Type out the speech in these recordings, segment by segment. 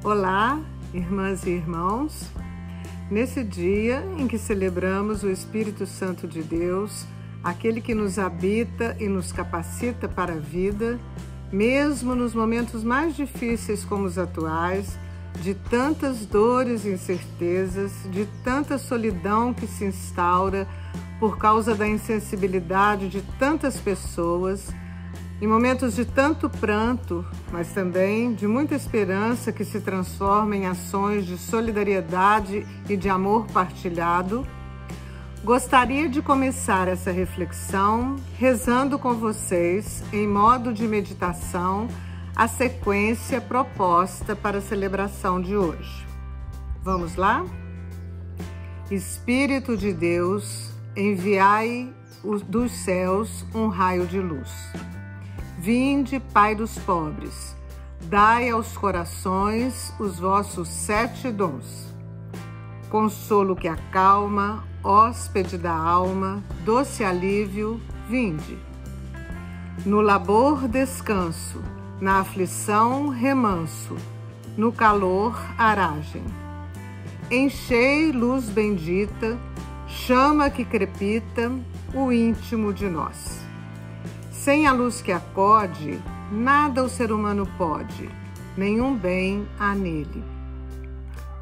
Olá, irmãs e irmãos. Nesse dia em que celebramos o Espírito Santo de Deus, aquele que nos habita e nos capacita para a vida, mesmo nos momentos mais difíceis como os atuais, de tantas dores e incertezas, de tanta solidão que se instaura por causa da insensibilidade de tantas pessoas, em momentos de tanto pranto, mas também de muita esperança que se transforma em ações de solidariedade e de amor partilhado, gostaria de começar essa reflexão rezando com vocês, em modo de meditação, a sequência proposta para a celebração de hoje. Vamos lá? Espírito de Deus, enviai dos céus um raio de luz. Vinde, Pai dos pobres, dai aos corações os vossos 7 dons. Consolo que acalma, hóspede da alma, doce alívio, vinde. No labor descanso, na aflição remanso, no calor aragem. Enchei luz bendita, chama que crepita, o íntimo de nós. Sem a luz que acode, nada o ser humano pode, nenhum bem há nele.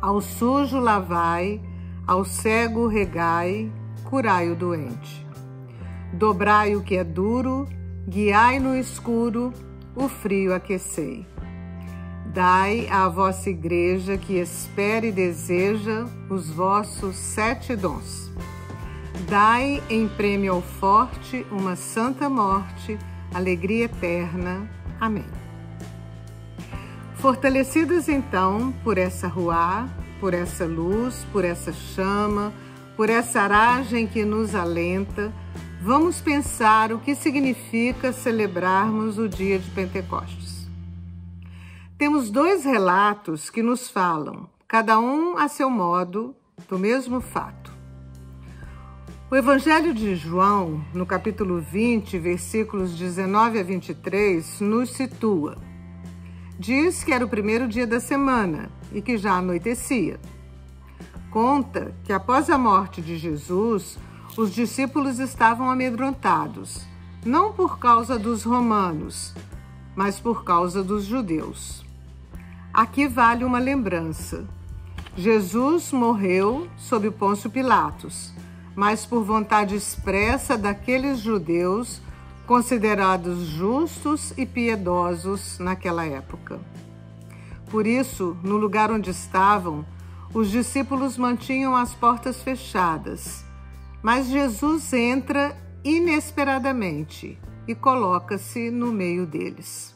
Ao sujo lavai, ao cego regai, curai o doente. Dobrai o que é duro, guiai no escuro, o frio aquecei. Dai à vossa igreja que espera e deseja os vossos 7 dons. Dai em prêmio ao forte uma santa morte, alegria eterna. Amém. Fortalecidas então por essa ruá, por essa luz, por essa chama, por essa aragem que nos alenta, vamos pensar o que significa celebrarmos o dia de Pentecostes. Temos 2 relatos que nos falam, cada um a seu modo, do mesmo fato. O Evangelho de João, no capítulo 20, versículos 19 a 23, nos situa. Diz que era o primeiro dia da semana e que já anoitecia. Conta que após a morte de Jesus, os discípulos estavam amedrontados, não por causa dos romanos, mas por causa dos judeus. Aqui vale uma lembrança. Jesus morreu sob Pôncio Pilatos, mas por vontade expressa daqueles judeus considerados justos e piedosos naquela época. Por isso, no lugar onde estavam, os discípulos mantinham as portas fechadas, mas Jesus entra inesperadamente e coloca-se no meio deles.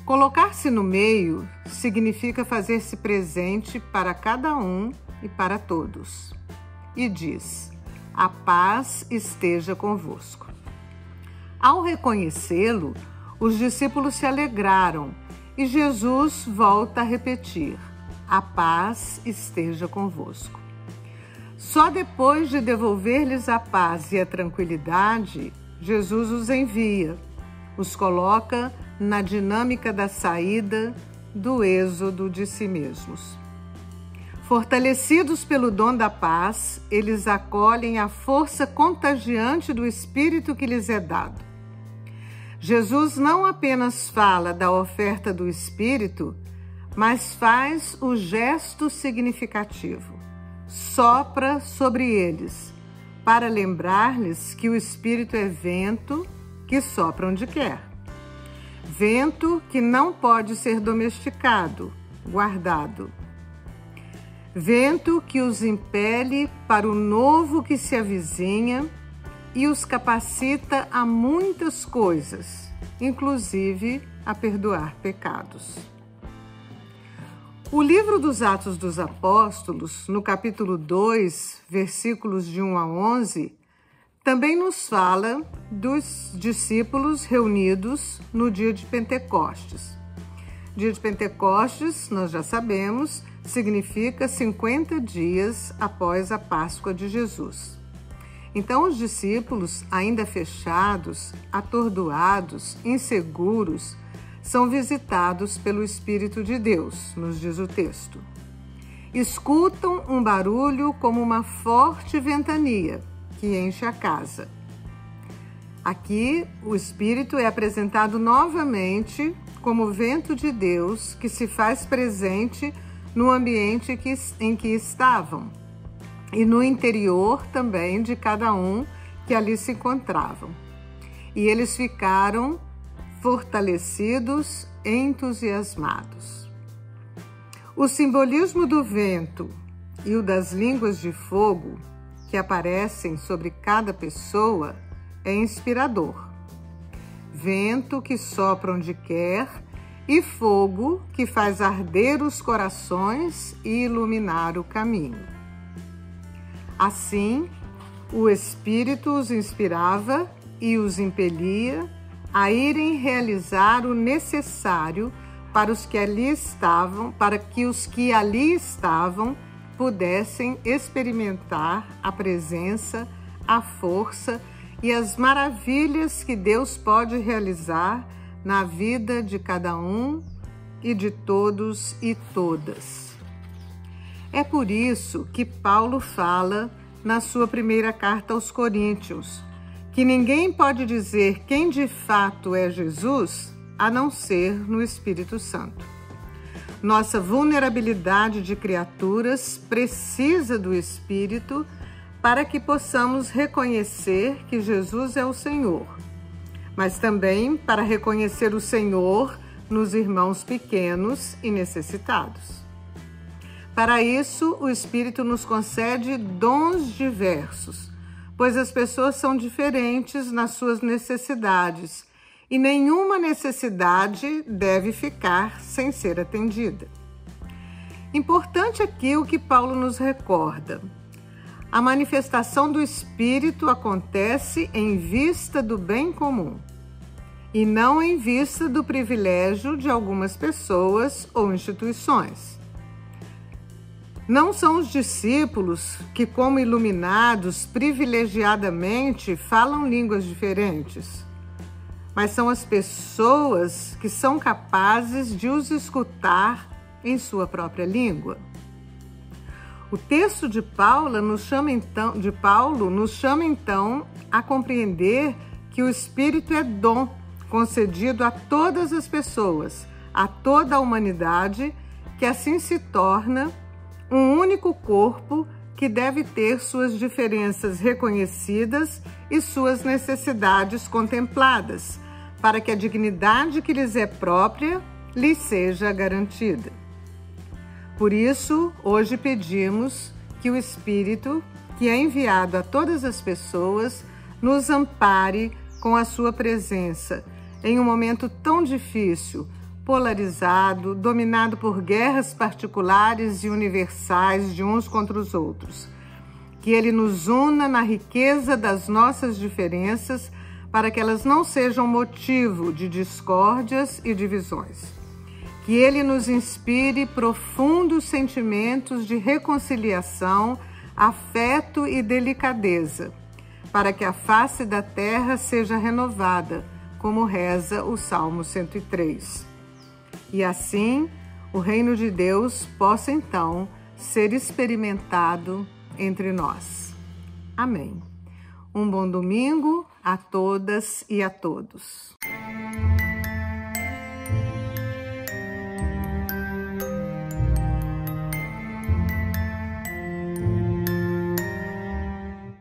Colocar-se no meio significa fazer-se presente para cada um e para todos. E diz: a paz esteja convosco. Ao reconhecê-lo, os discípulos se alegraram e Jesus volta a repetir: a paz esteja convosco. Só depois de devolver-lhes a paz e a tranquilidade, Jesus os envia, os coloca na dinâmica da saída, do êxodo de si mesmos. Fortalecidos pelo dom da paz, eles acolhem a força contagiante do Espírito que lhes é dado. Jesus não apenas fala da oferta do Espírito, mas faz o gesto significativo. Sopra sobre eles, para lembrar-lhes que o Espírito é vento que sopra onde quer. Vento que não pode ser domesticado, guardado. Vento que os impele para o novo que se avizinha e os capacita a muitas coisas, inclusive a perdoar pecados. O livro dos Atos dos Apóstolos, no capítulo 2, versículos de 1 a 11, também nos fala dos discípulos reunidos no dia de Pentecostes. Dia de Pentecostes, nós já sabemos, significa 50 dias após a Páscoa de Jesus. Então os discípulos, ainda fechados, atordoados, inseguros, são visitados pelo Espírito de Deus, nos diz o texto. Escutam um barulho como uma forte ventania que enche a casa. Aqui, o Espírito é apresentado novamente como o vento de Deus que se faz presente no ambiente em que estavam e no interior também de cada um que ali se encontravam. E eles ficaram fortalecidos, entusiasmados. O simbolismo do vento e o das línguas de fogo que aparecem sobre cada pessoa é inspirador. Vento que sopra onde quer e fogo que faz arder os corações e iluminar o caminho. Assim, o Espírito os inspirava e os impelia a irem realizar o necessário para que os que ali estavam pudessem experimentar a presença, a força e as maravilhas que Deus pode realizar na vida de cada um e de todos e todas. É por isso que Paulo fala na sua primeira carta aos Coríntios que ninguém pode dizer quem de fato é Jesus a não ser no Espírito Santo. Nossa vulnerabilidade de criaturas precisa do Espírito para que possamos reconhecer que Jesus é o Senhor, mas também para reconhecer o Senhor nos irmãos pequenos e necessitados. Para isso, o Espírito nos concede dons diversos, pois as pessoas são diferentes nas suas necessidades e nenhuma necessidade deve ficar sem ser atendida. Importante aqui o que Paulo nos recorda. A manifestação do Espírito acontece em vista do bem comum e não em vista do privilégio de algumas pessoas ou instituições. Não são os discípulos que, como iluminados privilegiadamente, falam línguas diferentes, mas são as pessoas que são capazes de os escutar em sua própria língua. O texto de Paulo nos chama então a compreender que o Espírito é dom concedido a todas as pessoas, a toda a humanidade, que assim se torna um único corpo que deve ter suas diferenças reconhecidas e suas necessidades contempladas, para que a dignidade que lhes é própria lhes seja garantida. Por isso, hoje pedimos que o Espírito, que é enviado a todas as pessoas, nos ampare com a sua presença em um momento tão difícil, polarizado, dominado por guerras particulares e universais de uns contra os outros. Que Ele nos una na riqueza das nossas diferenças para que elas não sejam motivo de discórdias e divisões. Que Ele nos inspire profundos sentimentos de reconciliação, afeto e delicadeza, para que a face da terra seja renovada, como reza o Salmo 103. E assim, o reino de Deus possa então ser experimentado entre nós. Amém. Um bom domingo a todas e a todos.